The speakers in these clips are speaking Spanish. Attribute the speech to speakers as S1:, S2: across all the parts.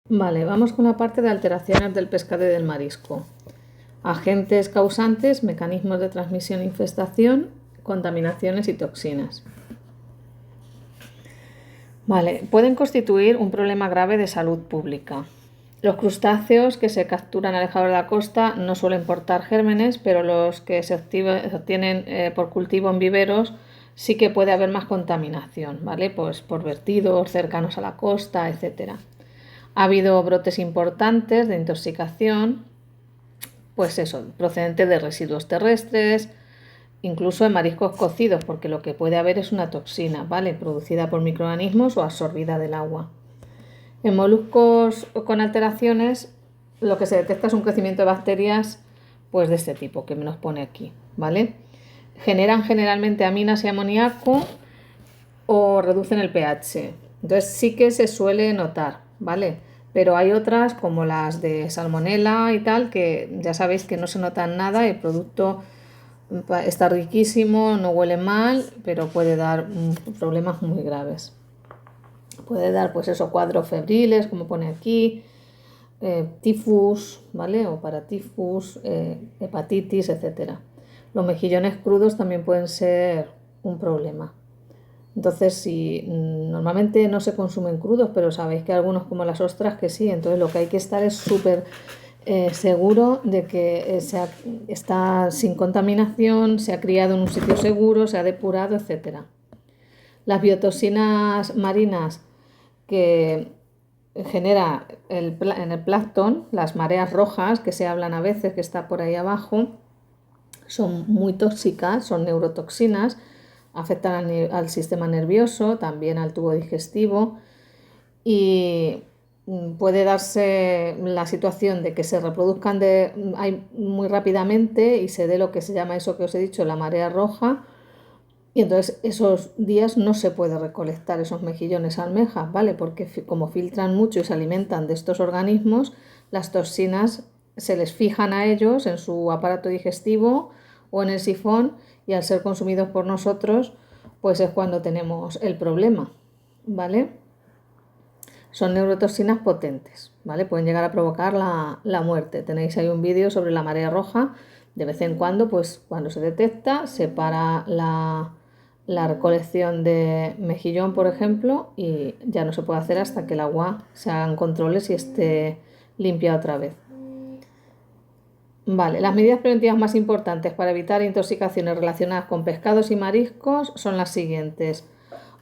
S1: Vale, vamos con la parte de alteraciones del pescado y del marisco. Agentes causantes, mecanismos de transmisión e infestación, contaminaciones y toxinas. Vale, pueden constituir un problema grave de salud pública. Los crustáceos que se capturan alejados de la costa no suelen portar gérmenes, pero los que se obtienen por cultivo en viveros sí que puede haber más contaminación, ¿vale? Pues por vertidos cercanos a la costa, etcétera. Ha habido brotes importantes de intoxicación, pues eso, procedentes de residuos terrestres, incluso de mariscos cocidos, porque lo que puede haber es una toxina, ¿vale? Producida por microorganismos o absorbida del agua. En moluscos con alteraciones, lo que se detecta es un crecimiento de bacterias, pues de este tipo que nos pone aquí, ¿vale? Generan generalmente aminas y amoníaco o reducen el pH. Entonces sí que se suele notar, ¿vale? Pero hay otras como las de salmonela y tal, que ya sabéis que no se notan nada, el producto está riquísimo, no huele mal, pero puede dar problemas muy graves. Puede dar, pues eso, cuadros febriles, como pone aquí, tifus, ¿vale? O paratifus, hepatitis, etc. Los mejillones crudos también pueden ser un problema. Entonces, si normalmente no se consumen crudos, pero sabéis que algunos como las ostras que sí, entonces lo que hay que estar es súper seguro de que está sin contaminación, se ha criado en un sitio seguro, se ha depurado, etc. Las biotoxinas marinas que genera en el plancton, las mareas rojas, que se hablan a veces, que está por ahí abajo, son muy tóxicas, son neurotoxinas, afectan al sistema nervioso, también al tubo digestivo y puede darse la situación de que se reproduzcan muy rápidamente y se dé lo que se llama eso que os he dicho, la marea roja, y entonces esos días no se puede recolectar esos mejillones almejas, ¿vale? Porque como filtran mucho y se alimentan de estos organismos, las toxinas se les fijan a ellos en su aparato digestivo o en el sifón y al ser consumidos por nosotros, pues es cuando tenemos el problema, ¿vale? Son neurotoxinas potentes, ¿vale? Pueden llegar a provocar la muerte. Tenéis ahí un vídeo sobre la marea roja. De vez en cuando, pues cuando se detecta, se para la recolección de mejillón, por ejemplo, y ya no se puede hacer hasta que el agua se hagan controles y esté limpia otra vez. Vale, las medidas preventivas más importantes para evitar intoxicaciones relacionadas con pescados y mariscos son las siguientes.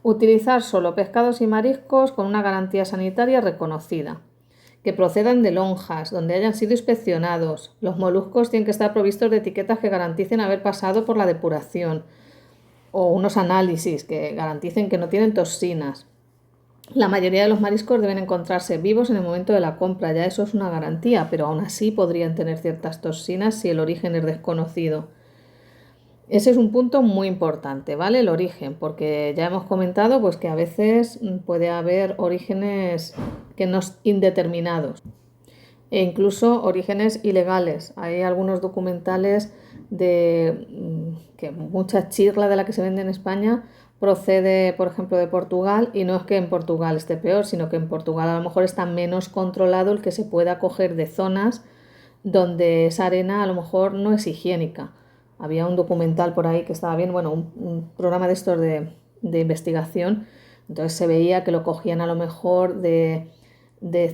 S1: Utilizar solo pescados y mariscos con una garantía sanitaria reconocida, que procedan de lonjas, donde hayan sido inspeccionados. Los moluscos tienen que estar provistos de etiquetas que garanticen haber pasado por la depuración o unos análisis que garanticen que no tienen toxinas. La mayoría de los mariscos deben encontrarse vivos en el momento de la compra, ya eso es una garantía, pero aún así podrían tener ciertas toxinas si el origen es desconocido. Ese es un punto muy importante, ¿vale? El origen, porque ya hemos comentado pues, que a veces puede haber orígenes que no indeterminados e incluso orígenes ilegales. Hay algunos documentales de que mucha chirla de la que se vende en España procede, por ejemplo, de Portugal, y no es que en Portugal esté peor, sino que en Portugal a lo mejor está menos controlado el que se pueda coger de zonas donde esa arena a lo mejor no es higiénica. Había un documental por ahí que estaba bien, bueno, un programa de estos de investigación, entonces se veía que lo cogían a lo mejor de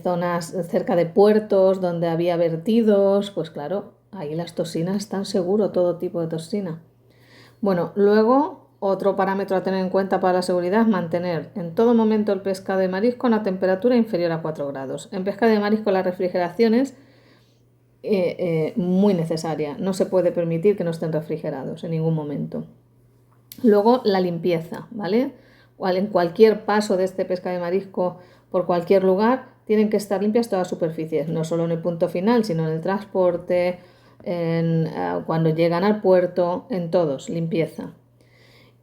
S1: zonas cerca de puertos donde había vertidos, pues claro, ahí las toxinas están seguro, todo tipo de toxina. Bueno, luego otro parámetro a tener en cuenta para la seguridad es mantener en todo momento el pescado de marisco a una temperatura inferior a 4 grados. En pescado de marisco la refrigeración es muy necesaria, no se puede permitir que no estén refrigerados en ningún momento. Luego la limpieza, ¿vale? En cualquier paso de este pescado de marisco por cualquier lugar tienen que estar limpias todas las superficies, no solo en el punto final, sino en el transporte, cuando llegan al puerto, en todos, limpieza.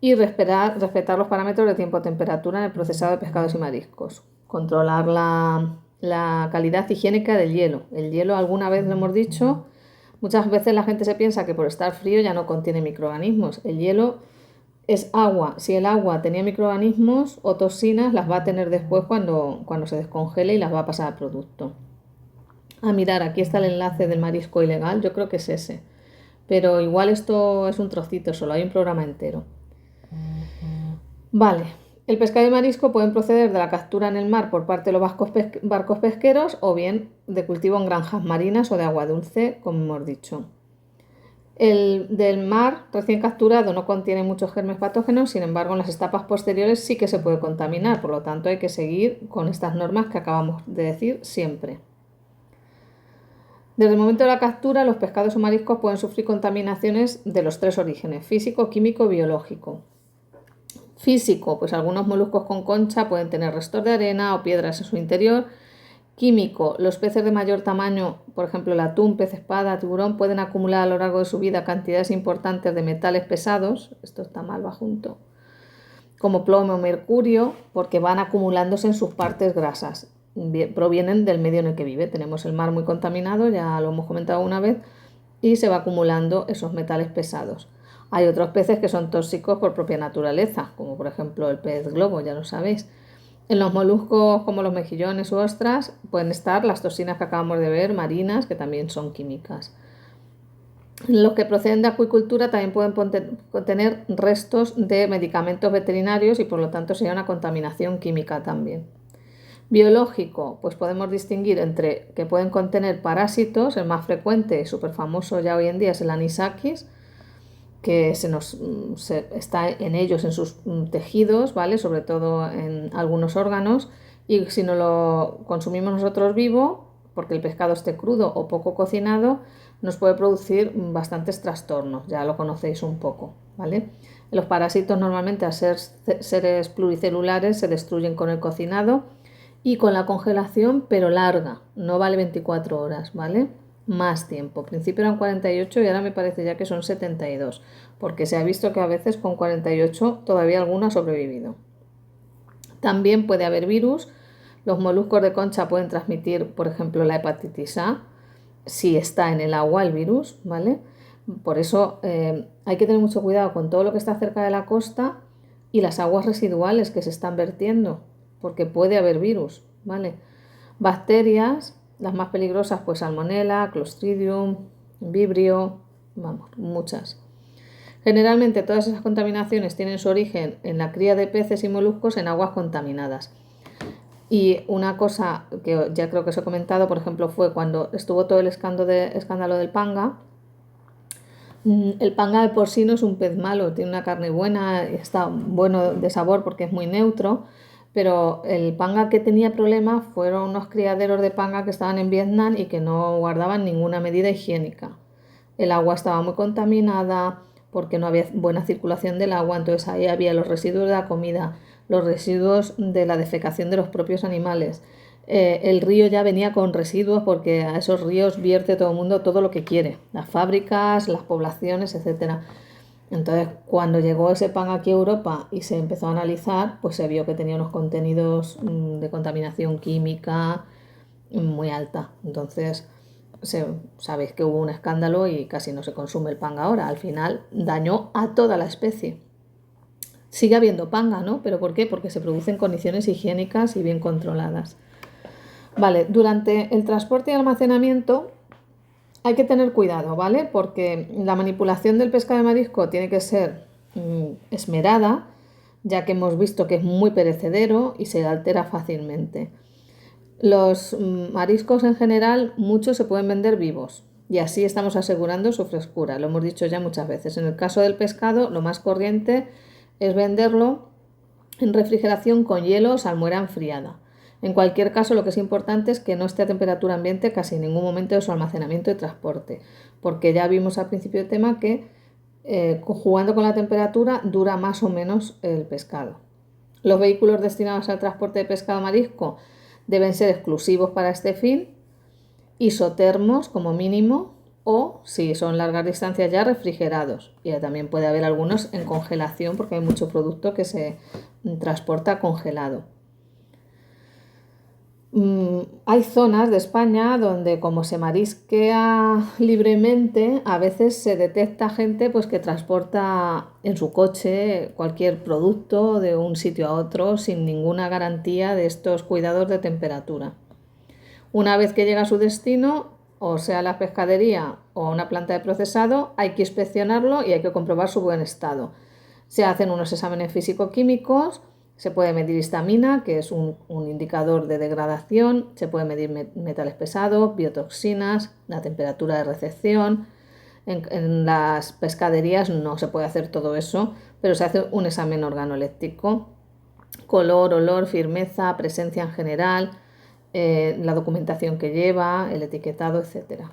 S1: Y respetar los parámetros de tiempo-temperatura en el procesado de pescados y mariscos. Controlar la calidad higiénica del hielo. El hielo, alguna vez lo hemos dicho, muchas veces la gente se piensa que por estar frío ya no contiene microorganismos. El hielo es agua. Si el agua tenía microorganismos o toxinas, las va a tener después cuando se descongele y las va a pasar al producto. Mirar, aquí está el enlace del marisco ilegal, yo creo que es ese. Pero igual esto es un trocito solo, hay un programa entero. Vale, el pescado y marisco pueden proceder de la captura en el mar por parte de los barcos pesqueros o bien de cultivo en granjas marinas o de agua dulce, como hemos dicho. El del mar recién capturado no contiene muchos gérmenes patógenos, sin embargo en las etapas posteriores sí que se puede contaminar, por lo tanto hay que seguir con estas normas que acabamos de decir siempre. Desde el momento de la captura, los pescados o mariscos pueden sufrir contaminaciones de los tres orígenes: físico, químico y biológico. Físico, pues algunos moluscos con concha pueden tener restos de arena o piedras en su interior. Químico, los peces de mayor tamaño, por ejemplo el atún, pez espada, tiburón, pueden acumular a lo largo de su vida cantidades importantes de metales pesados, esto está mal, va junto, como plomo o mercurio, porque van acumulándose en sus partes grasas. Provienen del medio en el que vive. Tenemos el mar muy contaminado, ya lo hemos comentado una vez, y se va acumulando esos metales pesados. Hay otros peces que son tóxicos por propia naturaleza, como por ejemplo el pez globo, ya lo sabéis. En los moluscos como los mejillones u ostras pueden estar las toxinas que acabamos de ver, marinas, que también son químicas. Los que proceden de acuicultura también pueden contener restos de medicamentos veterinarios y por lo tanto sería una contaminación química también. Biológico, pues podemos distinguir entre que pueden contener parásitos, el más frecuente y súper famoso ya hoy en día es el anisakis, que está en ellos, en sus tejidos, ¿vale? Sobre todo en algunos órganos, y si no lo consumimos nosotros vivo, porque el pescado esté crudo o poco cocinado, nos puede producir bastantes trastornos, ya lo conocéis un poco, ¿vale? Los parásitos normalmente, al ser seres pluricelulares, se destruyen con el cocinado y con la congelación, pero larga, no vale 24 horas, ¿vale? Más tiempo. Al principio eran 48 y ahora me parece ya que son 72, porque se ha visto que a veces con 48 todavía alguno ha sobrevivido. También puede haber virus. Los moluscos de concha pueden transmitir, por ejemplo, la hepatitis A, si está en el agua el virus, ¿vale? Por eso hay que tener mucho cuidado con todo lo que está cerca de la costa y las aguas residuales que se están vertiendo, porque puede haber virus, ¿vale? Bacterias, las más peligrosas, pues Salmonella, Clostridium, Vibrio, vamos, muchas. Generalmente todas esas contaminaciones tienen su origen en la cría de peces y moluscos en aguas contaminadas. Y una cosa que ya creo que os he comentado, por ejemplo, fue cuando estuvo todo el escándalo del panga. El panga de por sí no es un pez malo, tiene una carne buena, está bueno de sabor porque es muy neutro, pero el panga que tenía problemas fueron unos criaderos de panga que estaban en Vietnam y que no guardaban ninguna medida higiénica. El agua estaba muy contaminada porque no había buena circulación del agua, entonces ahí había los residuos de la comida, los residuos de la defecación de los propios animales. El río ya venía con residuos porque a esos ríos vierte todo el mundo todo lo que quiere, las fábricas, las poblaciones, etc. Entonces, cuando llegó ese pan aquí a Europa y se empezó a analizar, pues se vio que tenía unos contenidos de contaminación química muy alta. Entonces, sabéis que hubo un escándalo y casi no se consume el panga ahora. Al final dañó a toda la especie. Sigue habiendo panga, ¿no? ¿Pero por qué? Porque se produce en condiciones higiénicas y bien controladas. Vale, durante el transporte y almacenamiento hay que tener cuidado, ¿vale? Porque la manipulación del pescado de marisco tiene que ser esmerada, ya que hemos visto que es muy perecedero y se altera fácilmente. Los mariscos en general, muchos se pueden vender vivos y así estamos asegurando su frescura, lo hemos dicho ya muchas veces. En el caso del pescado, lo más corriente es venderlo en refrigeración con hielo o salmuera enfriada. En cualquier caso, lo que es importante es que no esté a temperatura ambiente casi en ningún momento de su almacenamiento y transporte, porque ya vimos al principio del tema que jugando con la temperatura dura más o menos el pescado. Los vehículos destinados al transporte de pescado marisco deben ser exclusivos para este fin, isotermos como mínimo, o si son largas distancias ya refrigerados. Y también puede haber algunos en congelación porque hay mucho producto que se transporta congelado. Hay zonas de España donde, como se marisquea libremente, a veces se detecta gente pues que transporta en su coche cualquier producto de un sitio a otro sin ninguna garantía de estos cuidados de temperatura. Una vez que llega a su destino, o sea la pescadería o una planta de procesado, hay que inspeccionarlo y hay que comprobar su buen estado. Se hacen unos exámenes físico-químicos, se puede medir histamina, que es un indicador de degradación, se puede medir metales pesados, biotoxinas, la temperatura de recepción. En las pescaderías no se puede hacer todo eso, pero se hace un examen organoléptico, color, olor, firmeza, presencia en general, la documentación que lleva, el etiquetado, etcétera.